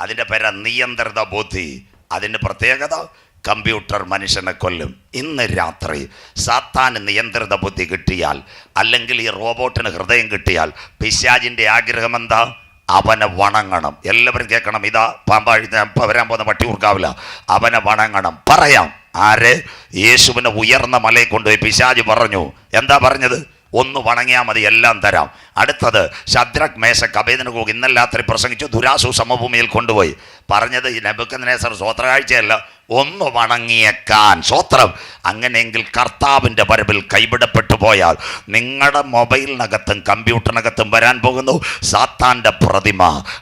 അതിൻ്റെ പേര് നിയന്ത്രിത ബുദ്ധി. അതിൻ്റെ പ്രത്യേകത കമ്പ്യൂട്ടർ മനുഷ്യനെ കൊല്ലും. ഇന്ന് രാത്രി സാത്താന് നിയന്ത്രിത ബുദ്ധി കിട്ടിയാൽ, അല്ലെങ്കിൽ ഈ റോബോട്ടിന് ഹൃദയം കിട്ടിയാൽ, പിശാചിൻ്റെ ആഗ്രഹം എന്താ? അവനെ വണങ്ങണം. എല്ലാവരും കേൾക്കണം. ഇതാ പാമ്പാഴി വരാൻ പോകുന്ന വട്ടിയൂർക്കാവില്ല. അവനെ വണങ്ങണം. പറയാം ആര്? യേശുവിനെ ഉയർന്ന മലയിൽ കൊണ്ടുപോയി പിശാച് പറഞ്ഞു. എന്താ പറഞ്ഞത്? ഒന്ന് വണങ്ങിയാൽ മതി, എല്ലാം തരാം. അടുത്തത് ശദ്രക് മേശക് അബേദ്നെഗോ ഇന്നലെ രാത്രി പ്രസംഗിച്ചു. ദുരാസു സമഭൂമിയിൽ കൊണ്ടുപോയി പറഞ്ഞത് ഈ നെബൂഖദ്നേസർ സ്വോത്രകാഴ്ചയല്ല, ഒന്ന് വണങ്ങിയേക്കാൻ. സ്വോത്രം. അങ്ങനെയെങ്കിൽ കർത്താവിൻ്റെ വരവിൽ കൈവിടപ്പെട്ടു പോയാൽ നിങ്ങളുടെ മൊബൈലിനകത്തും കമ്പ്യൂട്ടറിനകത്തും വരാൻ പോകുന്നു സാത്താൻ്റെ പ്രതിമ.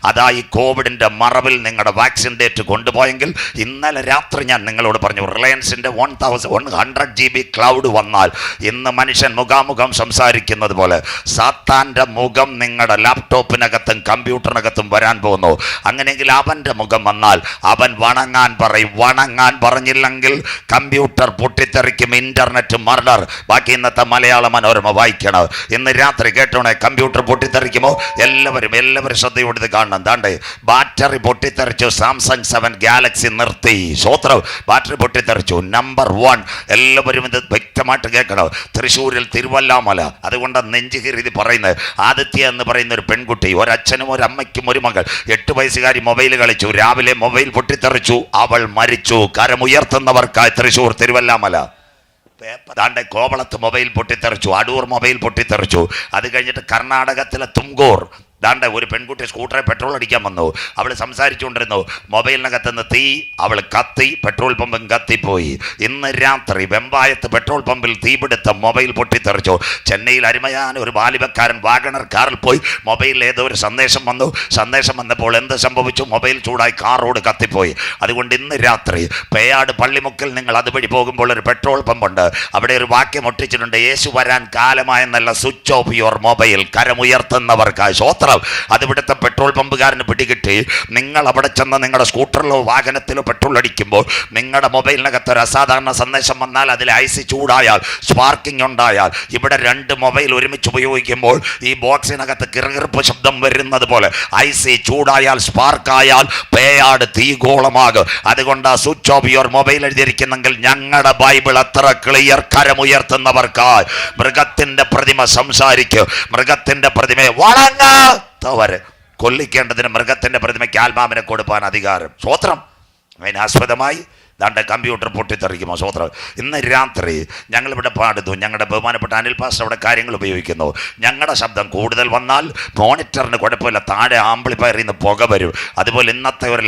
അതായി കോവിഡിൻ്റെ മറവിൽ നിങ്ങളുടെ വാക്സിൻ ഡേറ്റ് കൊണ്ടുപോയെങ്കിൽ ഇന്നലെ രാത്രി ഞാൻ നിങ്ങളോട് പറഞ്ഞു, റിലയൻസിൻ്റെ 1100 GB ക്ലൗഡ് വന്നാൽ ഇന്ന് മനുഷ്യൻ മുഖാമുഖം സംസാരിക്കുന്നത് പോലെ സാത്താൻ്റെ മുഖം നിങ്ങളുടെ ലാപ്ടോപ്പിനകത്തും കമ്പ്യൂട്ടറിനകത്തും വരാൻ പോകുന്നു. അങ്ങനെയെങ്കിൽ അവൻ്റെ മുഖം വന്നാൽ അവൻ വണങ്ങാൻ പറയും. വണങ്ങാൻ പറഞ്ഞില്ലെങ്കിൽ കമ്പ്യൂട്ടർ പൊട്ടിത്തെറിക്കും, ഇന്റർനെറ്റ് മർഡർ. ബാക്കി ഇന്നത്തെ മലയാള മനോരമ വായിക്കണം. ഇന്ന് രാത്രി കേട്ടോണേ, കമ്പ്യൂട്ടർ പൊട്ടിത്തെറിക്കുമോ? എല്ലാവരും ശ്രദ്ധയോടെ ഇത് കാണണം. താണ്ടേ ബാറ്ററി പൊട്ടിത്തെറിച്ചു. സാംസങ് 7 ഗാലക്സി നിർത്തി. സ്വോത്രം. ബാറ്ററി പൊട്ടിത്തെറിച്ചു. നമ്പർ 1. എല്ലാവരും ഇത് വ്യക്തമായിട്ട് കേൾക്കണം. തൃശ്ശൂരിൽ തിരുവല്ലാമല. അതുകൊണ്ട് നെഞ്ചുകീറി ഇത് പറയുന്നത്. ആദിത്യ എന്ന് പറയുന്ന ഒരു പെൺകുട്ടി, ഒരച്ഛനും ഒരമ്മയ്ക്കും ഒരു മകൾ, 8 വയസ്സുകാരി മൊബൈൽ കളിച്ചു. രാവിലെ മൊബൈൽ പൊട്ടിത്തെറിച്ചു. അവൾ മരിച്ചു. കരമുയർത്തുന്നവർക്കായി തൃശ്ശൂർ തിരുവല്ലാമല. ദാണ്ടെ കോവളത്ത് മൊബൈൽ പൊട്ടിത്തെറിച്ചു. അടൂർ മൊബൈൽ പൊട്ടിത്തെറിച്ചു. അത് കഴിഞ്ഞിട്ട് കർണാടകത്തിലെ തുംകൂർ ദാണ്ടെ ഒരു പെൺകുട്ടി സ്കൂട്ടറെ പെട്രോൾ അടിക്കാൻ വന്നു. അവൾ സംസാരിച്ചുകൊണ്ടിരുന്നു. മൊബൈലിനകത്തുനിന്ന് തീ. അവൾ കത്തി. പെട്രോൾ പമ്പും കത്തിപ്പോയി. ഇന്ന് രാത്രി വെമ്പായത്ത് പെട്രോൾ പമ്പിൽ തീപിടുത്ത മൊബൈൽ പൊട്ടിത്തെറിച്ചു. ചെന്നൈയിൽ അരുമയാൻ ഒരു ബാലിബക്കാരൻ വാഗണർ കാറിൽ പോയി. മൊബൈലിൽ ഏതോ ഒരു സന്ദേശം വന്നു. സന്ദേശം വന്നപ്പോൾ എന്ത് സംഭവിച്ചു? മൊബൈൽ ചൂടായി കാറോട് കത്തിപ്പോയി. അതുകൊണ്ട് ഇന്ന് രാത്രി പേയാട് പള്ളിമുക്കിൽ നിങ്ങൾ അതുവഴി പോകുമ്പോൾ ഒരു പെട്രോൾ പമ്പുണ്ട്. അവിടെ ഒരു വാക്യം ഒട്ടിച്ചിട്ടുണ്ട്, യേശു വരാൻ കാലമായെന്നല്ല, സ്വിച്ച് ഓഫ് യുവർ മൊബൈൽ. കരമുയർത്തുന്നവർക്കായി. സ്വോത്രം. അത് ഇവിടുത്തെ പെട്രോൾ പമ്പുകാരന് പിടികിട്ടി. നിങ്ങൾ അവിടെ ചെന്ന് നിങ്ങളുടെ സ്കൂട്ടറിലോ വാഹനത്തിലോ പെട്രോൾ അടിക്കുമ്പോൾ നിങ്ങളുടെ മൊബൈലിനകത്ത് ഒരു അസാധാരണ സന്ദേശം വന്നാൽ, അതിൽ ഐസി ചൂടായാൽ, സ്പാർക്കിംഗ് ഉണ്ടായാൽ, ഇവിടെ 2 മൊബൈൽ ഒരുമിച്ച് ഉപയോഗിക്കുമ്പോൾ ഈ ബോക്സിനകത്ത് കിറുകിറുപ്പ് ശബ്ദം വരുന്നത് പോലെ ഐസി ചൂടായാൽ, സ്പാർക്കായാൽ പേയാട് തീഗോളമാകും. അതുകൊണ്ട് സ്വിച്ച് ഓഫ് യുവർ മൊബൈൽ എഴുതിയിരിക്കുന്നെങ്കിൽ ഞങ്ങളുടെ ബൈബിൾ അത്ര ക്ലിയർ. കരമുയർത്തുന്നവർക്കായി. മൃഗത്തിന്റെ പ്രതിമ സംസാരിക്കും. മൃഗത്തിന്റെ പ്രതിമയെ വണങ്ങാത്തവരെ കൊല്ലിക്കേണ്ടതിന് മൃഗത്തിന്റെ പ്രതിമയ്ക്ക് ആത്മാവിനെ കൊടുപ്പാൻ അധികാരം. സ്വോത്രം. അതിനാസ്പദമായി ദാണ്ടെ കമ്പ്യൂട്ടർ പൊട്ടിത്തെറിക്കുമോ? സ്വോത്രം. ഇന്ന് രാത്രി ഞങ്ങളിവിടെ പാടുന്നു. ഞങ്ങളുടെ ബഹുമാനപ്പെട്ട അനിൽ പാസ്റ്റർ അവിടെ കാര്യങ്ങൾ ഉപയോഗിക്കുന്നു. ഞങ്ങളുടെ ശബ്ദം കൂടുതൽ വന്നാൽ മോണിറ്ററിന് കുഴപ്പമില്ല, താഴെ ആംപ്ലിഫയറിൽ നിന്ന് പുക വരും. അതുപോലെ ഇന്നത്തെ ഒരു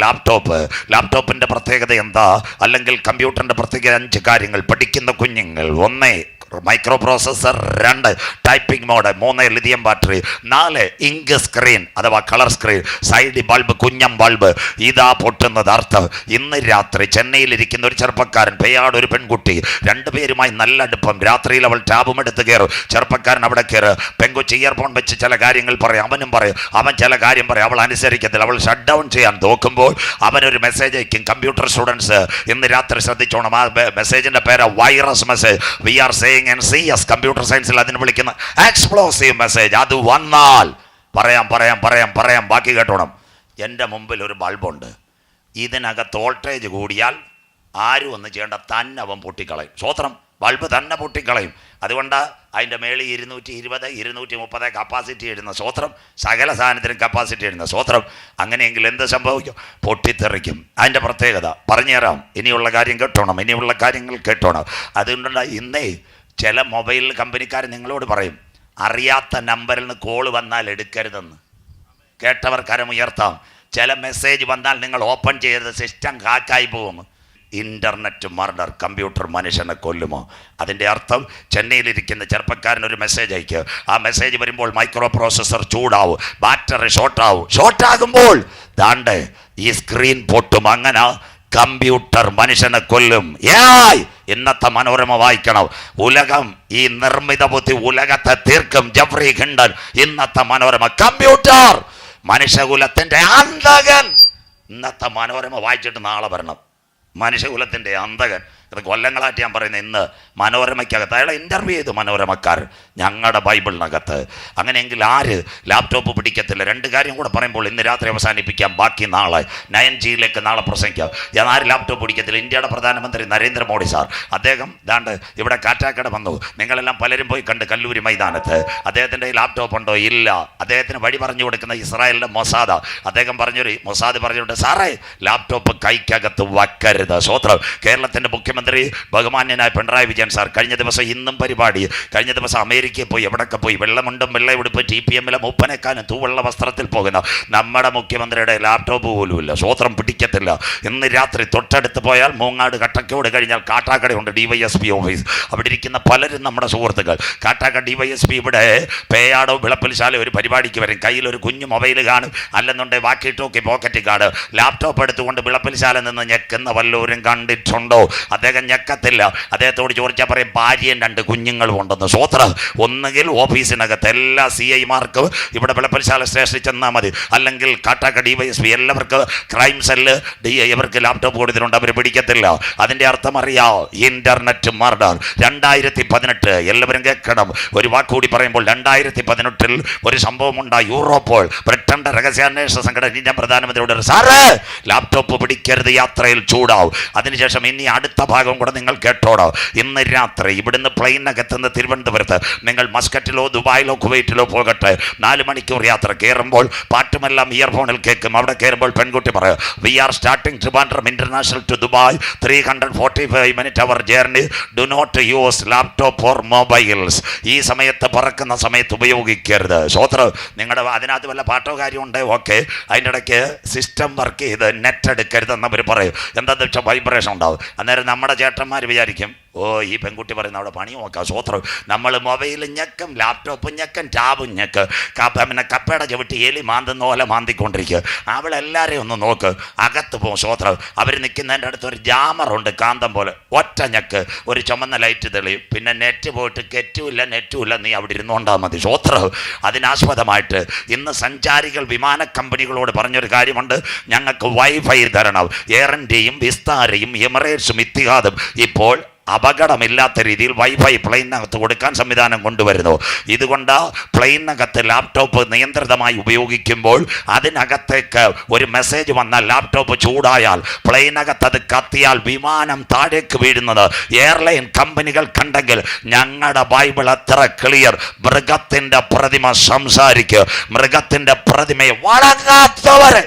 ലാപ്ടോപ്പിൻ്റെ പ്രത്യേകത എന്താ? അല്ലെങ്കിൽ കമ്പ്യൂട്ടറിൻ്റെ പ്രത്യേകത 5 കാര്യങ്ങൾ. പഠിക്കുന്ന കുഞ്ഞുങ്ങൾ: 1 microprocessor, 2 typing mode, 3 lithium battery, 4 ink screen അഥവാ കളർ സ്ക്രീൻ, സൈഡ് ബൾബ്, കുഞ്ഞം ബൾബ്. ഇതാ പൊട്ടുന്നത് അർത്ഥം. ഇന്ന് രാത്രി ചെന്നൈയിലിരിക്കുന്ന ഒരു ചെറുപ്പക്കാരൻ, പേയാട് ഒരു പെൺകുട്ടി, 2 പേരുമായി നല്ല അടുപ്പം. രാത്രിയിൽ അവൾ ടാബും എടുത്ത് കയറും. ചെറുപ്പക്കാരൻ അവിടെ കയറും. പെൺകൊച്ചി ഇയർഫോൺ വെച്ച് ചില കാര്യങ്ങൾ പറയും. അവനും പറയും. അവൻ ചില കാര്യം പറയും. അവൾ അനുസരിക്കത്തില്ല. അവൾ ഷട്ട് ഡൗൺ ചെയ്യാൻ നോക്കുമ്പോൾ അവനൊരു മെസ്സേജ് അയക്കും. കമ്പ്യൂട്ടർ സ്റ്റുഡൻസ് ഇന്ന് രാത്രി ശ്രദ്ധിച്ചോണം. ആ മെസ്സേജിൻ്റെ പേര് virus message. We are saying NCS computer സയൻസിൽ അതിന് വിളിക്കുന്ന എക്സ്പ്ലോസീവ് മെസ്സേജ്. അത് വന്നാൽ പറയാം. ബാക്കി കേട്ടോണം. എൻ്റെ മുമ്പിൽ ഒരു ബൾബുണ്ട്. ഇതിനകത്ത് വോൾട്ടേജ് കൂടിയാൽ ആരും ഒന്നും ചെയ്യേണ്ട, തന്നെ അവൻ പൊട്ടിക്കളയും. സ്വോത്രം. ബൾബ് തന്നെ പൊട്ടിക്കളയും. അതുകൊണ്ട് അതിൻ്റെ മേളിൽ 220, 230 കപ്പാസിറ്റി ഇടുന്ന. സ്വോത്രം. സകല സാധനത്തിനും കപ്പാസിറ്റി ഇടുന്ന. സ്വോത്രം. അങ്ങനെയെങ്കിൽ എന്ത് സംഭവിക്കും? പൊട്ടിത്തെറിക്കും. അതിൻ്റെ പ്രത്യേകത പറഞ്ഞുതരാം. ഇനിയുള്ള കാര്യം കേട്ടോണം. ഇനിയുള്ള കാര്യങ്ങൾ കേട്ടോണം. അതുകൊണ്ടുള്ള ഇന്നേ ചില മൊബൈൽ കമ്പനിക്കാർ നിങ്ങളോട് പറയും, അറിയാത്ത നമ്പറിൽ നിന്ന് കോൾ വന്നാൽ എടുക്കരുതെന്ന്. കേട്ടവർ കരമുയർത്താം. ചില മെസ്സേജ് വന്നാൽ നിങ്ങൾ ഓപ്പൺ ചെയ്യരുത്, സിസ്റ്റം ഹാക്കായി പോകും. Internet murder. കമ്പ്യൂട്ടർ മനുഷ്യനെ കൊല്ലുമോ? അതിൻ്റെ അർത്ഥം ചെന്നൈയിലിരിക്കുന്ന ചെറുപ്പക്കാരൻ ഒരു മെസ്സേജ് അയക്കുക. ആ മെസ്സേജ് വരുമ്പോൾ മൈക്രോ പ്രോസസ്സർ ചൂടാവും, ബാറ്ററി ഷോർട്ടാകുമ്പോൾ ദാണ്ടെ ഈ സ്ക്രീൻ പൊട്ടും. അങ്ങനെ കമ്പ്യൂട്ടർ മനുഷ്യനെ കൊല്ലും. ഇന്നത്തെ മനോരമ വായിക്കണം. ഉലകം, ഈ നിർമ്മിത ബുദ്ധി ഉലകത്തെ തീർക്കും. ജെഫ്രി ഹിൻഡൻ. ഇന്നത്തെ മനോരമ. കമ്പ്യൂട്ടർ മനുഷ്യകുലത്തിന്റെ അന്തകൻ. ഇന്നത്തെ മനോരമ വായിച്ചിട്ട് നാളെ വരണം. മനുഷ്യകുലത്തിന്റെ അന്തകൻ. ഇത് കൊല്ലങ്ങളായിട്ട് ഞാൻ പറയുന്നത്. ഇന്ന് മനോരമയ്ക്കകത്ത് അയാളെ ഇൻ്റർവ്യൂ ചെയ്തു മനോരമക്കാർ ഞങ്ങളുടെ ബൈബിളിനകത്ത്. അങ്ങനെയെങ്കിൽ ആര് ലാപ്ടോപ്പ് പിടിക്കത്തില്ല? രണ്ട് കാര്യം കൂടെ പറയുമ്പോൾ ഇന്ന് രാത്രി അവസാനിപ്പിക്കാം, ബാക്കി നാളെ 9Gയിലേക്ക് നാളെ പ്രസംഗിക്കാം. ഞാൻ ആര് ലാപ്ടോപ്പ് പിടിക്കത്തില്ല? ഇന്ത്യയുടെ പ്രധാനമന്ത്രി നരേന്ദ്രമോദി സാർ. അദ്ദേഹം ദാണ്ട് ഇവിടെ കാറ്റാക്കട വന്നു. നിങ്ങളെല്ലാം പലരും പോയി കണ്ട് കല്ലൂരി മൈതാനത്ത്. അദ്ദേഹത്തിൻ്റെ ലാപ്ടോപ്പ് ഉണ്ടോ? ഇല്ല. അദ്ദേഹത്തിന് വഴി പറഞ്ഞു കൊടുക്കുന്ന ഇസ്രായേലിൻ്റെ മൊസാദ്. അദ്ദേഹം മൊസാദ് പറഞ്ഞിട്ടുണ്ട്, സാറേ ലാപ്ടോപ്പ് കൈക്കകത്ത് വയ്ക്കരുത്. സ്വോത്രം. കേരളത്തിൻ്റെ മുഖ്യമന്ത്രി ബഹുമാന്യനായ പിണറായി വിജയൻ സാർ കഴിഞ്ഞ ദിവസം ഇന്നും പരിപാടി, കഴിഞ്ഞ ദിവസം അമേരിക്കയിൽ പോയി, എവിടൊക്കെ പോയി, വെള്ളമുണ്ടും വെള്ളയുടുപ്പ് TPMലെ മൂപ്പനേക്കാനും തൂവെള്ള വസ്ത്രത്തിൽ പോകുന്ന നമ്മുടെ മുഖ്യമന്ത്രിയുടെ ലാപ്ടോപ്പ് പോലുമില്ല. സ്വോത്രം പിടിക്കത്തില്ല. ഇന്ന് രാത്രി തൊട്ടടുത്ത് പോയാൽ മൂങ്ങാട് കട്ടക്കോട് കഴിഞ്ഞാൽ കാട്ടാക്കടയുണ്ട് DYSP ഓഫീസ്. അവിടെ ഇരിക്കുന്ന പലരും നമ്മുടെ സുഹൃത്തുക്കൾ. കാട്ടാക്കട DYSP ഇവിടെ പേയാടോ വിളപ്പിൽശാല ഒരു പരിപാടിക്ക് വരും. കയ്യിലൊരു കുഞ്ഞു മൊബൈൽ കാണും, അല്ലെന്നുണ്ടെങ്കിൽ വാക്കി ടോക്കി പോക്കറ്റിൽ കാണും. ലാപ്ടോപ്പ് എടുത്തുകൊണ്ട് വിളപ്പിൽശാല നിന്ന് ഞെക്കുന്ന വല്ലവരും കണ്ടിട്ടുണ്ടോ? അദ്ദേഹം ഞെക്കത്തില്ല. അദ്ദേഹത്തോട് ചോദിച്ചാൽ പറയും ഭാര്യയും 2 കുഞ്ഞുങ്ങളും ഉണ്ടെന്ന്. സ്വോത്രം. ഒന്നുകിൽ ഓഫീസിനകത്ത് എല്ലാ CIമാർക്കും ഇവിടെ വിളപ്പിൽശാല സ്റ്റേഷനിൽ ചെന്നാൽ മതി, അല്ലെങ്കിൽ കാട്ടാക്കട DYSP എല്ലാവർക്കും ക്രൈം സെല്ല് ഇവർക്ക് ലാപ്ടോപ്പ് കൊടുത്തിട്ടുണ്ട്, അവർ പിടിക്കത്തില്ല. അതിൻ്റെ അർത്ഥം അറിയാം, ഇൻ്റർനെറ്റ് മർഡർ. 2018 എല്ലാവരും കേൾക്കണം. ഒരു വാക്കുകൂടി പറയുമ്പോൾ 2018 ഒരു സംഭവം ഉണ്ടായി. യൂറോപ്പോൾ ബ്രിട്ടന്റെ രഹസ്യാന്വേഷണ സംഘടന ഇന്ത്യൻ പ്രധാനമന്ത്രിയോട് സാറ് ലാപ്ടോപ്പ് പിടിക്കരുത്, യാത്രയിൽ ചൂടാവും. അതിനുശേഷം ഇനി അടുത്ത ഭാഗം കൂടെ നിങ്ങൾ കേട്ടോടോ. ഇന്ന് രാത്രി ഇവിടുന്ന് പ്ലെയിനകത്തുനിന്ന് തിരുവനന്തപുരത്ത് നിങ്ങൾ മസ്കറ്റിലോ ദുബായിലോ കുവൈറ്റിലോ പോകട്ടെ, 4 മണിക്കൂർ യാത്ര. കയറുമ്പോൾ പാട്ടുമെല്ലാം ഇയർഫോണിൽ കേൾക്കും. അവിടെ കയറുമ്പോൾ പെൺകുട്ടി പറയും, we are starting Trivandrum international to Dubai, 345 minute hour journey, do not use laptop or mobiles. ഈ സമയത്ത് പറക്കുന്ന സമയത്ത് ഉപയോഗിക്കരുത്. സ്വോത്രം. നിങ്ങളുടെ അതിനകത്ത് വല്ല പാട്ടോ കാര്യമുണ്ട്, ഓക്കെ. അതിൻ്റെ ഇടയ്ക്ക് സിസ്റ്റം വർക്ക് ചെയ്ത് നെറ്റ് എടുക്കരുതെന്ന് അവർ പറയും. എന്താണെന്ന് വെച്ചാൽ വൈബ്രേഷൻ ഉണ്ടാവും. അന്നേരം നമ്മുടെ ചേട്ടന്മാർ വിചാരിക്കും, ഓ ഈ പെൺകുട്ടി പറയുന്ന അവിടെ പണി നോക്കാം. സ്വോത്രം. നമ്മൾ മൊബൈൽ ഞെക്കും, ലാപ്ടോപ്പ് ഞെക്കും, ടാബും ഞെക്ക്. പിന്നെ കപ്പയുടെ ചവിട്ടി എലി മാന്തുന്ന പോലെ മാന്തിക്കൊണ്ടിരിക്കുക. അവളെല്ലാവരെയും ഒന്ന് നോക്ക്, അകത്ത് പോകും. സ്വോത്രം. അവർ നിൽക്കുന്നതിൻ്റെ അടുത്ത് ഒരു ജാമറുണ്ട്, കാന്തം പോലെ. ഒറ്റ ഞെക്ക്, ഒരു ചുമന്ന ലൈറ്റ് തെളിയും. പിന്നെ നെറ്റ് പോയിട്ട് നെറ്റുമില്ല, നീ അവിടെ ഇരുന്നുകൊണ്ടാൽ മതി. സ്വോത്രം. അതിനാസ്പദമായിട്ട് ഇന്ന് സഞ്ചാരികൾ വിമാന കമ്പനികളോട് പറഞ്ഞൊരു കാര്യമുണ്ട്, ഞങ്ങൾക്ക് വൈഫൈ തരണം. എയർ ഇന്ത്യയും വിസ്താരയും എമിറേറ്റ്സും ഇത്തിഹാദും ഇപ്പോൾ അപകടമില്ലാത്ത രീതിയിൽ വൈഫൈ പ്ലെയിനകത്ത് കൊടുക്കാൻ സംവിധാനം കൊണ്ടുവരുന്നു. ഇതുകൊണ്ട് പ്ലെയിനകത്ത് ലാപ്ടോപ്പ് നിയന്ത്രിതമായി ഉപയോഗിക്കുമ്പോൾ അതിനകത്തേക്ക് ഒരു മെസ്സേജ് വന്നാൽ, ലാപ്ടോപ്പ് ചൂടായാൽ, പ്ലെയിനകത്ത് അത് കത്തിയാൽ വിമാനം താഴേക്ക് വീഴുന്നത് എയർലൈൻ കമ്പനികൾ കണ്ടെങ്കിൽ ഞങ്ങളുടെ ബൈബിൾ അത്ര ക്ലിയർ. മൃഗത്തിൻ്റെ പ്രതിമ സംസാരിക്കുക. മൃഗത്തിൻ്റെ പ്രതിമയെ വണങ്ങാത്തവരെ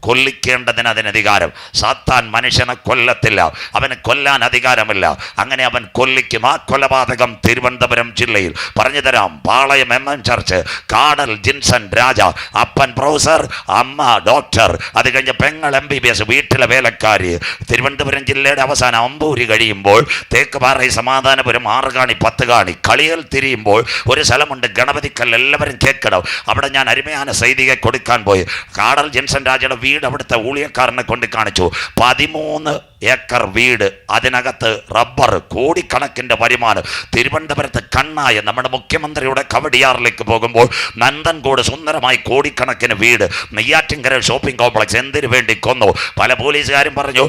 കൊല്ലിക്കേണ്ടതിന് അതിനധികാരം. സാത്താൻ മനുഷ്യനെ കൊല്ലത്തില്ല, അവന് കൊല്ലാൻ അധികാരമില്ല. അങ്ങനെ അവൻ കൊല്ലിക്കും. ആ കൊലപാതകം തിരുവനന്തപുരം ജില്ലയിൽ പറഞ്ഞു തരാം. പാളയം MM ചർച്ച്, കാടൽ ജിൻസൺ രാജ, അപ്പൻ പ്രൊഫസർ, അമ്മ ഡോക്ടർ, അത് കഴിഞ്ഞ് പെങ്ങൾ MBBS, വീട്ടിലെ വേലക്കാരി. തിരുവനന്തപുരം ജില്ലയുടെ അവസാനം അമ്പൂരി കഴിയുമ്പോൾ തേക്കുപാറ, സമാധാനപുരം, 6 കാണി 10 കാണി കളികൾ തിരിയുമ്പോൾ ഒരു സ്ഥലമുണ്ട് ഗണപതിക്കൽ. എല്ലാവരും കേൾക്കണം. അവിടെ ഞാൻ അരുമயான സൈതികെ കൊടുക്കാൻ പോയി. കാടൽ ജിൻസൺ രാജയുടെ വീട് അവിടുത്തെ ഊഴിയക്കാരനെ കൊണ്ട് കാണിച്ചു. 13 ഏക്കർ വീട്, അതിനകത്ത് റബ്ബർ, കോടിക്കണക്കിൻ്റെ വരുമാനം. തിരുവനന്തപുരത്ത് കണ്ണായ നമ്മുടെ മുഖ്യമന്ത്രിയുടെ കവടിയാറിലേക്ക് പോകുമ്പോൾ നന്ദൻകോട് സുന്ദരമായി കോടിക്കണക്കിന് വീട്. നെയ്യാറ്റിൻകര ഷോപ്പിംഗ് കോംപ്ലക്സ് എന്തിനു വേണ്ടി കൊന്നു? പല പോലീസുകാരും പറഞ്ഞു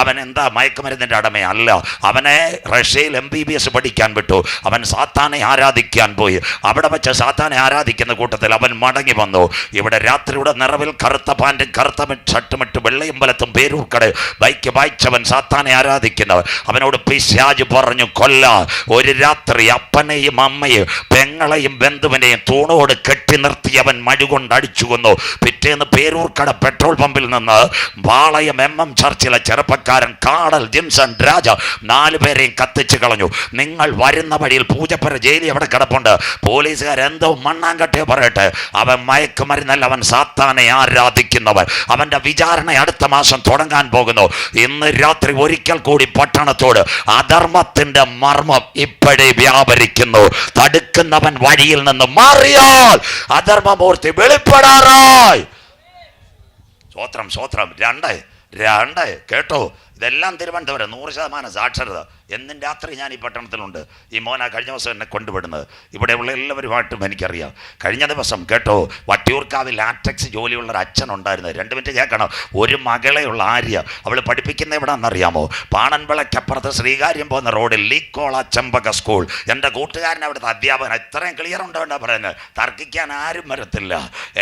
അവൻ എന്താ മയക്കുമരുന്നിൻ്റെ അടമയല്ല, അവനെ റഷ്യയിൽ MBBS പഠിക്കാൻ വിട്ടു, അവൻ സാത്താനെ ആരാധിക്കാൻ പോയി. അവിടെ വെച്ച് സാത്താനെ ആരാധിക്കുന്ന കൂട്ടത്തിൽ അവൻ മടങ്ങി വന്നു. ഇവിടെ രാത്രിയുടെ നിറവിൽ കറുത്ത പാൻറ്റും കറുത്ത ഷർട്ടുമിട്ട് വെള്ളയമ്പലത്തും പേരൂർക്കട ബൈക്ക് വായിച്ചവൻ സാത്താനെ ആരാധിക്കുന്നവൻ. അവനോട് പിശാച് പറഞ്ഞു കൊല്ലാൻ. ഒരു രാത്രി അപ്പനെയും അമ്മയും പെങ്ങളെയും ബന്ധുവിനെയും തൂണോട് കെട്ടി നിർത്തിയവൻ മഴുകൊണ്ട് അടിച്ചു കൊന്നു. പിറ്റേന്ന് പേരൂർക്കട പെട്രോൾ പമ്പിൽ നിന്ന് പാളയം MM ചർച്ചിലെ ചെറുപ്പക്കാരൻ കാടൽ ജിൻസൺ രാജ 4 പേരെയും കത്തിച്ചു കളഞ്ഞു. നിങ്ങൾ വരുന്ന വഴിയിൽ പൂജപ്പുര ജയിലിൽ എവിടെ കിടപ്പുണ്ട്. പോലീസുകാരെന്തോ മണ്ണാങ്കട്ടെ പറയട്ടെ, അവൻ മയക്കുമരുന്നല്ല, അവൻ സാത്താനെ ആരാധിക്കുന്നവൻ. അവൻ്റെ വിചാരണ അടുത്ത മാസം തുടങ്ങാൻ പോകുന്നു. ഇന്ന് രാത്രി ഒരിക്കൽ കൂടി പട്ടണത്തോട് അധർമ്മത്തിന്റെ മർമ്മം ഇപ്പോഴേ വ്യാപരിക്കുന്നു. തടുക്കുന്നവൻ വഴിയിൽ നിന്ന് മാറിയാൽ അധർമ്മമൂർത്തി വെളിപ്പെടാറായി. സ്വോത്രം. 2 കേട്ടോ. ഇതെല്ലാം തിരുവനന്തപുരം 100% സാക്ഷരത. എന്നും രാത്രി ഞാൻ ഈ പട്ടണത്തിലുണ്ട്. ഈ മോന കഴിഞ്ഞ ദിവസം എന്നെ കൊണ്ടുവിടുന്നത്. ഇവിടെയുള്ള എല്ലാവരുമായിട്ടും എനിക്കറിയാം. കഴിഞ്ഞ ദിവസം കേട്ടോ, വട്ടിയൂർക്കാവിൽ ലാറ്റക്സ് ജോലിയുള്ളൊരു അച്ഛനുണ്ടായിരുന്നു. 2 മിനിറ്റ് കേൾക്കണം. ഒരു മകളെയുള്ള ആര്യ, അവൾ പഠിപ്പിക്കുന്ന എവിടെയാണെന്നറിയാമോ? പാണൻവിളക്കപ്പുറത്ത് ശ്രീകാര്യം പോകുന്ന റോഡിൽ ലീക്കോള ചെമ്പക സ്കൂൾ. എൻ്റെ കൂട്ടുകാരൻ അവിടുത്തെ അധ്യാപകൻ. ഇത്രയും ക്ലിയർ ഉണ്ടോ എന്നാ പറയുന്നത്? തർക്കിക്കാൻ ആരും വരത്തില്ല.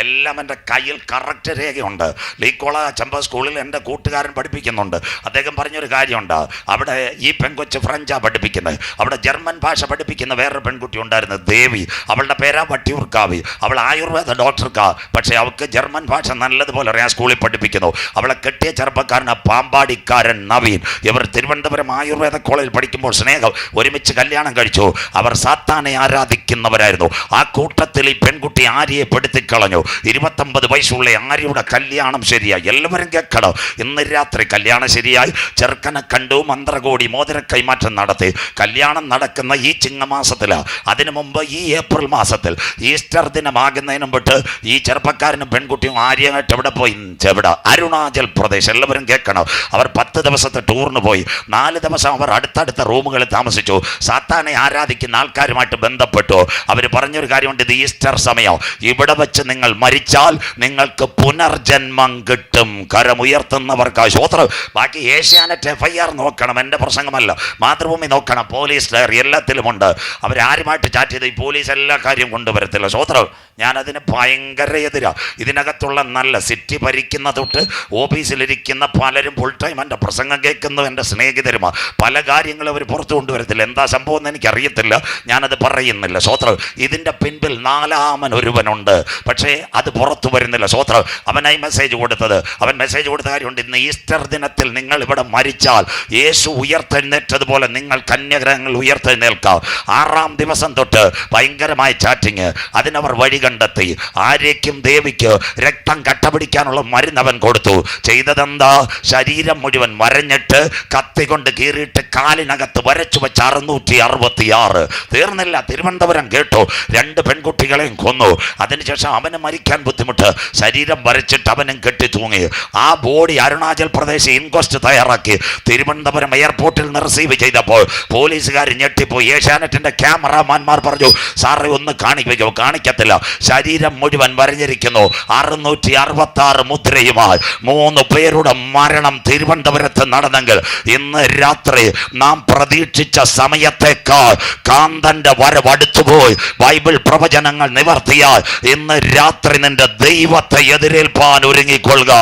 എല്ലാം എൻ്റെ കയ്യിൽ കറക്റ്റ് രേഖയുണ്ട്. ലീക്കോള ചെമ്പക സ്കൂളിൽ എൻ്റെ കൂട്ടുകാരൻ പഠിപ്പിക്കുന്നുണ്ട്. അദ്ദേഹം പറഞ്ഞൊരു കാര്യമുണ്ട്. അവിടെ ഈ പെൺകൊച്ച് ഫ്രഞ്ചാ പഠിപ്പിക്കുന്നത്. അവിടെ ജർമ്മൻ ഭാഷ പഠിപ്പിക്കുന്ന വേറൊരു പെൺകുട്ടി ഉണ്ടായിരുന്നു, ദേവി. അവളുടെ പേരാ വട്ടിയൂർക്കാവി. അവൾ ആയുർവേദ ഡോക്ടർക്കാ. പക്ഷേ അവൾക്ക് ജർമ്മൻ ഭാഷ നല്ലതുപോലെ അറിയാം. സ്കൂളിൽ പഠിപ്പിക്കുന്നു. അവളെ കെട്ടിയ ചെറുപ്പക്കാരന് പാമ്പാടിക്കാരൻ നവീൻ. ഇവർ തിരുവനന്തപുരം ആയുർവേദ കോളേജിൽ പഠിക്കുമ്പോൾ സ്നേഹം ഒരുമിച്ച് കല്യാണം കഴിച്ചു. അവർ സാത്താനെ ആരാധിക്കുന്നവരായിരുന്നു. ആ കൂട്ടത്തിൽ ഈ പെൺകുട്ടി ആര്യയെ പെടുത്തിക്കളഞ്ഞു. 29 വയസ്സുള്ള ആര്യയുടെ കല്യാണം ശരിയായി. എല്ലാവരും കേൾക്കണം. ഇന്ന് രാത്രി കല്യാണം ശരിയായി. ചെറുക്കനെ കണ്ടു, മന്ത്രകോടി മോതിര കൈമാറ്റം നടത്തി. കല്യാണം നടക്കുന്ന ഈ ചിങ്ങമാസത്തിലാണ്. അതിനു മുമ്പ് ഈ ഏപ്രിൽ മാസത്തിൽ ഈസ്റ്റർ ദിനമാകുന്നതിന് മുമ്പിട്ട് ഈ ചെറുപ്പക്കാരനും പെൺകുട്ടിയും ആര്യമായിട്ട് എവിടെ പോയി? എവിടെ? അരുണാചൽ പ്രദേശ്. എല്ലാവരും കേൾക്കണം. അവർ 10 ദിവസത്തെ ടൂറിന് പോയി. 4 ദിവസം അവർ അടുത്തടുത്ത റൂമുകളിൽ താമസിച്ചു. സാത്താനെ ആരാധിക്കുന്ന ആൾക്കാരുമായിട്ട് ബന്ധപ്പെട്ടു. അവർ പറഞ്ഞൊരു കാര്യമുണ്ട്, ഇത് ഈസ്റ്റർ സമയം. ഇവിടെ വെച്ച് നിങ്ങൾ മരിച്ചാൽ നിങ്ങൾക്ക് പുനർജന്മം കിട്ടും. കരമുയർത്തുന്നവർക്ക് ശ്രോത്രം. ബാക്കി ഏഷ്യാനെറ്റ് FIR നോക്കണം, എൻ്റെ പ്രസംഗമല്ല. മാതൃഭൂമി നോക്കണം, പോലീസ് ഡയറി എല്ലാത്തിലുമുണ്ട്. അവരാരുമായിട്ട് ചാറ്റ് ചെയ്ത് ഈ പോലീസ് എല്ലാ കാര്യം കൊണ്ടുവരത്തില്ല. ശ്രോത്രം, ഞാനതിന് ഭയങ്കര എതിരാ. ഇതിനകത്തുള്ള നല്ല സിറ്റി ഭരിക്കുന്ന തൊട്ട് ഓഫീസിലിരിക്കുന്ന പലരും ഫുൾ ടൈം എൻ്റെ പ്രസംഗം കേൾക്കുന്നു. എൻ്റെ സ്നേഹിതരുമാ. പല കാര്യങ്ങളും അവർ പുറത്തു കൊണ്ടുവരത്തില്ല. എന്താ സംഭവം എന്ന് എനിക്കറിയത്തില്ല, ഞാനത് പറയുന്നില്ല. ശ്രോത്രം, ഇതിൻ്റെ പിൻപിൽ 4-ാമൻ ഒരുവനുണ്ട്. പക്ഷേ അത് പുറത്തു വരുന്നില്ല. ശ്രോത്രം, അവനായി മെസ്സേജ് കൊടുത്തത്. അവൻ മെസ്സേജ് കൊടുത്ത കാര്യമുണ്ട്. ഇന്ന് ഈസ്റ്റർ ദിനത്തിൽ നിങ്ങൾ ഇവിടെ മരിച്ചാൽ യേശു ഉയർത്തെഴുന്നേറ്റതുപോലെ നിങ്ങൾ കന്യഗ്രഹങ്ങൾ ഉയർത്തെഴുന്നേൽക്കാം. 6-ാം ദിവസം തൊട്ട് ഭയങ്കരമായ ചാറ്റിങ്. അതിനവർ വഴി കണ്ടെത്തി. ആര്യയ്ക്കും ദേവിക്ക് രക്തം കട്ടപിടിക്കാനുള്ള മരുന്ന് അവൻ കൊടുത്തു. ചെയ്തതെന്താ? ശരീരം മുഴുവൻ വരഞ്ഞിട്ട് കത്തി കൊണ്ട് കീറിയിട്ട് കാലിനകത്ത് വരച്ചു വെച്ച് 666. തീർന്നില്ല. തിരുവനന്തപുരം കേട്ടോ, 2 പെൺകുട്ടികളെയും കൊന്നു. അതിനുശേഷം അവന് മരിക്കാൻ ബുദ്ധിമുട്ട്. ശരീരം വരച്ചിട്ട് അവനും കെട്ടി തൂങ്ങി. ആ ബോഡി അരുണാചൽ പ്രദേശ് ഇൻക്വസ്റ്റ് തയ്യാറാക്കി തിരുവനന്തപുരം എയർപോർട്ടിൽ നിന്ന് റിസീവ് ചെയ്തപ്പോൾ പോലീസുകാർ ഞെട്ടിപ്പോയി. ഏഷ്യാനെറ്റിന്റെ ക്യാമറാമാൻമാർ പറഞ്ഞു, സാറേ ഒന്ന് കാണിക്കോ? കാണിക്കത്തില്ല. ശരീരം മുഴുവൻ വരഞ്ഞിരിക്കുന്നു. 666 മുദ്രയുമായി 3 പേരുടെ മരണം തിരുവനന്തപുരത്ത് നടന്നെങ്കിൽ ഇന്ന് രാത്രി നാം പ്രതീക്ഷിച്ച സമയത്തേക്കാൾ കാന്തന്റെ വരവടുത്തുപോയി. ബൈബിൾ പ്രവചനങ്ങൾ നിവർത്തിയാൽ ഇന്ന് രാത്രി നിന്റെ ദൈവത്തെ എതിരേൽപ്പാൻ ഒരുങ്ങിക്കൊള്ളുക.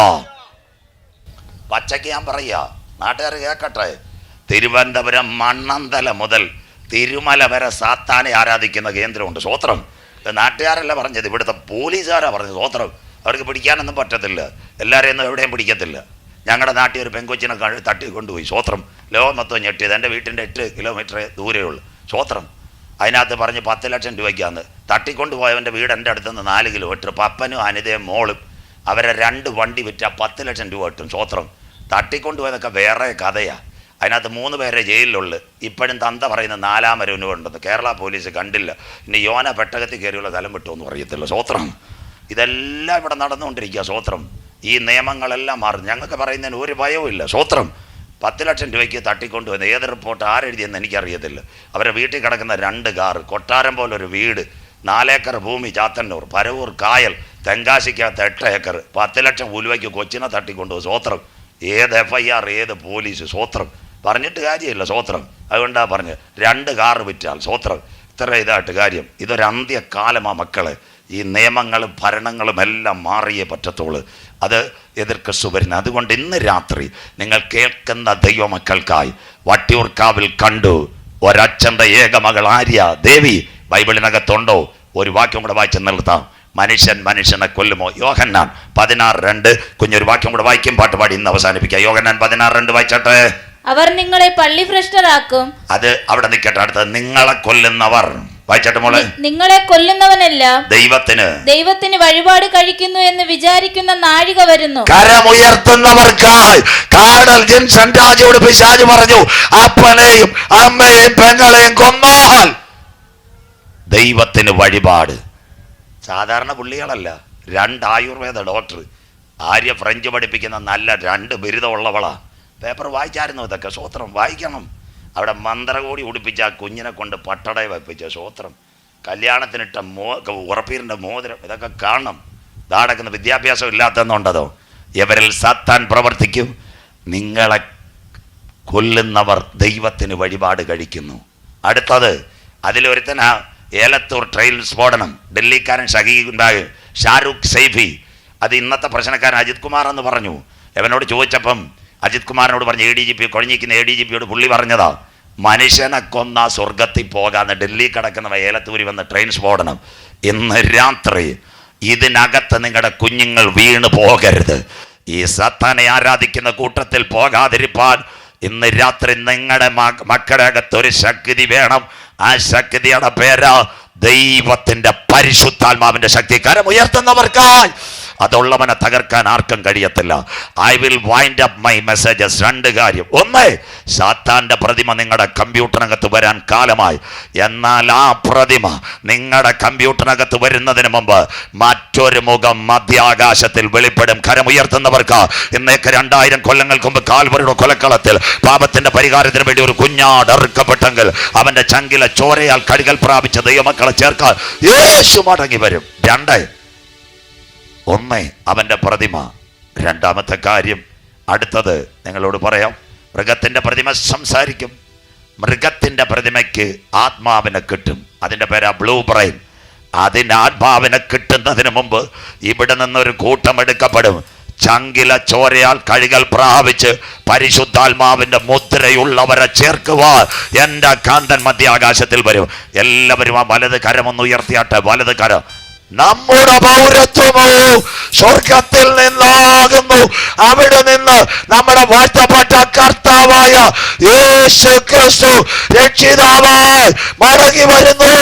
പച്ചയ്ക്ക് ഞാൻ പറയാ, നാട്ടുകാർ കേൾക്കട്ടെ. തിരുവനന്തപുരം മണ്ണന്തല മുതൽ തിരുമല വരെ സാത്താനെ ആരാധിക്കുന്ന കേന്ദ്രമുണ്ട്. സ്വോത്രം. നാട്ടുകാരല്ല പറഞ്ഞത്, ഇവിടുത്തെ പോലീസുകാരാണ് പറഞ്ഞത്. സ്വോത്രം. അവർക്ക് പിടിക്കാനൊന്നും പറ്റത്തില്ല. എല്ലാവരെയൊന്നും എവിടെയും പിടിക്കത്തില്ല. ഞങ്ങളുടെ നാട്ടിൽ ഒരു പെങ്കൊച്ചിനെ തട്ടി കൊണ്ടുപോയി. സ്വോത്രം. ലോകം മൊത്തം ഞെട്ടിയത്. എൻ്റെ വീട്ടിൻ്റെ 8 കിലോമീറ്റർ ദൂരെയുള്ളൂ. സ്വോത്രം. അതിനകത്ത് പറഞ്ഞ് 10 ലക്ഷം രൂപയ്ക്കാന്ന്. തട്ടിക്കൊണ്ടുപോയവൻ്റെ വീട് എൻ്റെ അടുത്തുനിന്ന് 4 കിലോമീറ്റർ. പപ്പനും അനിതയും മോളും അവരെ 2 വണ്ടി വിറ്റാൽ 10 ലക്ഷം രൂപ കിട്ടും. സ്വോത്രം. തട്ടിക്കൊണ്ടുപോയതൊക്കെ വേറെ കഥയാണ്. അതിനകത്ത് 3 പേരെ ജയിലിലുള്ളു. ഇപ്പോഴും തന്ത പറയുന്ന 4-ാമരവനും ഉണ്ടെന്ന്. കേരള പോലീസ് കണ്ടില്ല. ഇനി യോന പെട്ടകത്തിൽ കയറിയുള്ള തലം വിട്ടുമെന്ന് പറയത്തില്ല. സ്വോത്രം. ഇതെല്ലാം ഇവിടെ നടന്നുകൊണ്ടിരിക്കുക. സ്വോത്രം. ഈ നിയമങ്ങളെല്ലാം മാറും. ഞങ്ങൾക്ക് പറയുന്നതിന് ഒരു ഭയവും ഇല്ല. സ്വോത്രം. 10 ലക്ഷം രൂപയ്ക്ക് തട്ടിക്കൊണ്ടുവന്ന് ഏത് റിപ്പോർട്ട് ആരെഴുതിയെന്ന് എനിക്കറിയത്തില്ല. അവരെ വീട്ടിൽ കിടക്കുന്ന 2 കാറ്, കൊട്ടാരം പോലൊരു വീട്, 4 ഏക്കർ ഭൂമി ചാത്തന്നൂർ, പരവൂർ കായൽ, തെങ്കാശിക്കകത്ത് 8 ഏക്കർ, 10 ലക്ഷം ഉലുവയ്ക്ക് കൊച്ചിനെ തട്ടിക്കൊണ്ടുപോകും. സ്വോത്രം. ഏത് FIR, ഏത് പോലീസ്? സ്വോത്രം. പറഞ്ഞിട്ട് കാര്യമില്ല. സ്വോത്രം. അതുകൊണ്ടാണ് പറഞ്ഞ് 2 കാറ് വിറ്റാൽ. സ്വോത്രം. ഇത്ര ഇതായിട്ട് കാര്യം. ഇതൊരു അന്ത്യകാലമാണ് മക്കളെ. ഈ നിയമങ്ങളും ഭരണങ്ങളും എല്ലാം മാറിയേ പറ്റത്തുള്ളൂ. അത് എതിർക്രിസ്തു വരുന്നത്. അതുകൊണ്ട് ഇന്ന് രാത്രി നിങ്ങൾ കേൾക്കുന്ന ദൈവമക്കൾക്കായി വട്ടിയൂർക്കാവിൽ കണ്ടു ഒരച്ഛൻ്റെ ഏകമകൾ ആര്യ ദേവി. ബൈബിളിനകത്തുണ്ടോ? ഒരു വാക്യം കൂടെ വായിച്ച് നിർത്താം. മനുഷ്യൻ മനുഷ്യനെ കൊല്ലുമോ? യോഹന്നാൻ 16:2. കുഞ്ഞൊരു വാക്യം കൂടെ വായിക്കും, പാട്ട് പാടി ഇന്ന് അവസാനിപ്പിക്കാം. യോഹന്നാൻ 16:2 വായിച്ചട്ടെ. അവർ നിങ്ങളെ പള്ളിഭ്രഷ്ടരാക്കും. അത് അവിടെ നിൽക്കട്ടെ. അടുത്തത് നിങ്ങളെ കൊല്ലുന്നവർ. വായിച്ചട്ടെ മോളെ. നിങ്ങളെ കൊല്ലുന്നവനെല്ലാം ദൈവത്തിന് വഴിപാട് കഴിക്കുന്നു എന്ന് വിചാരിക്കുന്ന നാഴിക വരുന്നു. കരമുയർത്തുന്നവർക്കായി കാടൽ ജിൻസൻ രാജയോട് പിശാച് പറഞ്ഞു, അപ്പനെയും അമ്മയെയും പെങ്ങളെയും കൊന്നാൽ ദൈവത്തിന് വഴിപാട്. സാധാരണ പുള്ളികളല്ല. 2 ആയുർവേദ ഡോക്ടർ. ആര്യ ഫ്രഞ്ച് പഠിപ്പിക്കുന്ന നല്ല 2 ബിരുദമുള്ളവളാ. പേപ്പർ വായിച്ചായിരുന്നു ഇതൊക്കെ. സ്വോത്രം വായിക്കണം. അവിടെ മന്ത്രകോടി ഉടുപ്പിച്ച ആ കുഞ്ഞിനെ കൊണ്ട് പട്ടടയെ വയ്പ്പിച്ച സ്വോത്രം, കല്യാണത്തിനിട്ട ഉറപ്പീരിൻ്റെ മോതിരം, ഇതൊക്കെ കാണണം. ഇതാടക്കുന്ന വിദ്യാഭ്യാസം ഇല്ലാത്തെന്നുണ്ടതോ? ഇവരിൽ സാത്താൻ പ്രവർത്തിക്കും. നിങ്ങളെ കൊല്ലുന്നവർ ദൈവത്തിന് വഴിപാട് കഴിക്കുന്നു. അടുത്തത്, അതിലൊരുത്തനാ ഏലത്തൂർ ട്രെയിൻ സ്ഫോടനം. ഡൽഹിക്കാരൻ ഷാരൂഖ് സൈഫി, അത് ഇന്നത്തെ പ്രശ്നക്കാരൻ അജിത് കുമാർ എന്ന് പറഞ്ഞു. അവനോട് ചോദിച്ചപ്പം അജിത് കുമാറിനോട് പറഞ്ഞ ADGP കൊഴിഞ്ഞിരിക്കുന്ന ADGPയോട് പുള്ളി പറഞ്ഞതാ, മനുഷ്യനെ കൊന്ന സ്വർഗത്തിൽ പോകാന്ന്. ഡൽഹി കിടക്കുന്നവ ഏലത്തൂരി വന്ന് ട്രെയിൻ സ്ഫോടനം. ഇന്ന് രാത്രി ഇതിനകത്ത് നിങ്ങളുടെ കുഞ്ഞുങ്ങൾ വീണ് പോകരുത്. ഈ സാത്താനെ ആരാധിക്കുന്ന കൂട്ടത്തിൽ പോകാതിരിപ്പാൻ ഇന്ന് രാത്രി നിങ്ങളുടെ മക്കളുടെ അകത്തൊരു ശക്തി വേണം. ആ ശക്തിയുടെ പേര് ദൈവത്തിന്റെ പരിശുദ്ധാത്മാവിന്റെ ശക്തി. കരം ഉയർത്തുന്നവർക്കായി അതുള്ളവനെ തകർക്കാൻ ആർക്കും കഴിയത്തില്ല. I will wind up my messages. 2 കാര്യം. ഒന്ന്, സാത്താന്റെ പ്രതിമ നിങ്ങളുടെ കമ്പ്യൂട്ടറിനകത്ത് വരാൻ കാലമായി. എന്നാൽ ആ പ്രതിമ നിങ്ങളുടെ കമ്പ്യൂട്ടറിനകത്ത് വരുന്നതിന് മുമ്പ് മറ്റൊരു മുഖം മധ്യാകാശത്തിൽ വെളിപ്പെടും. കരമുയർത്തുന്നവർക്ക് ഇന്നേക്ക് 2000 കൊല്ലങ്ങൾക്ക് മുമ്പ് കാൽവരിയുടെ കൊലക്കളത്തിൽ പാപത്തിന്റെ പരിഹാരത്തിന് വേണ്ടി ഒരു കുഞ്ഞാട് അറുക്കപ്പെട്ടെങ്കിൽ അവന്റെ ചങ്കിലെ ചോരയാൽ കഴുകൽ പ്രാപിച്ച ദൈവമക്കളെ ചേർക്കാൻ യേശു മടങ്ങി വരും. 2, ഒന്ന് അവൻ്റെ പ്രതിമ. 2ാമത്തെ കാര്യം, അടുത്തത് നിങ്ങളോട് പറയാം, മൃഗത്തിൻ്റെ പ്രതിമ സംസാരിക്കും. മൃഗത്തിൻ്റെ പ്രതിമയ്ക്ക് ആത്മാവിനെ കിട്ടും. അതിൻ്റെ പേരാ ബ്ലൂ ബ്രെയിൻ. അതിൻ്റെ ആത്മാവിനെ കിട്ടുന്നതിന് മുമ്പ് ഇവിടെ നിന്നൊരു കൂട്ടം എടുക്കപ്പെടും. ചങ്കില ചോരയാൽ കഴുകൽ പ്രാപിച്ച് പരിശുദ്ധാത്മാവിന്റെ മുദ്രയുള്ളവരെ ചേർക്കുവാൻ എൻ്റെ കാന്തൻ മധ്യാകാശത്തിൽ വരും. എല്ലാവരും ആ വലത് കരമൊന്ന് ഉയർത്തിയാട്ടെ. വലത് കരം. നമ്മുടെ പൗരത്വമോ സ്വർഗത്തിൽ നിന്നാകുന്നു. അവിടെ നിന്ന് നമ്മുടെ വാഴ്ത്തപ്പെട്ട കർത്താവായ യേശു ക്രിസ്തു രക്ഷിതാവായി മടങ്ങി വരുന്നു.